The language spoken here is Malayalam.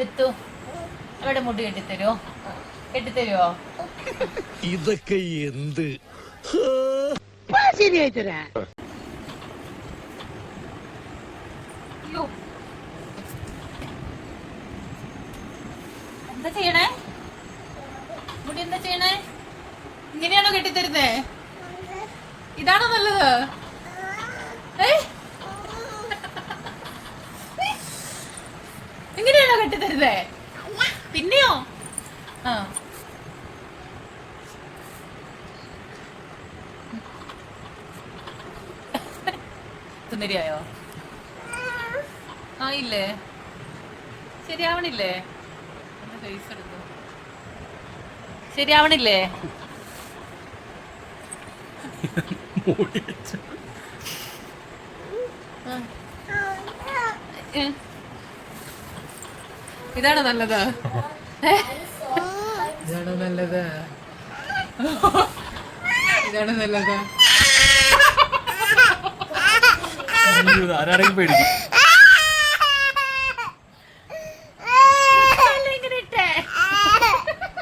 ഋതു അവിടെ മുടി കെട്ടിത്തരുമോ? കെട്ടിത്തരുമോ? ഇതൊക്കെ എന്ത് ശരിയായിട്ടരാ. എന്താ ചെയ്യണേ? മുടി എന്താ ചെയ്യണേ? ഇങ്ങനെയാണോ കെട്ടിത്തരുന്നേ? ഇതാണോ നല്ലത്? ഇങ്ങനെയാണോ കെട്ടിത്തരുന്നേ? പിന്നെയോ? ആ സുന്ദരിയായോ? ആയില്ലേ? ശരിയാവണില്ലേ? ഫേസ് എടുത്തു. ശരിയാവണില്ലേ? ഇതാണോ നല്ലത്? ഇതാണോ നല്ലത്? ഇതാണോ നല്ലത്? ആരാണെങ്കിൽ പേടിക്കും.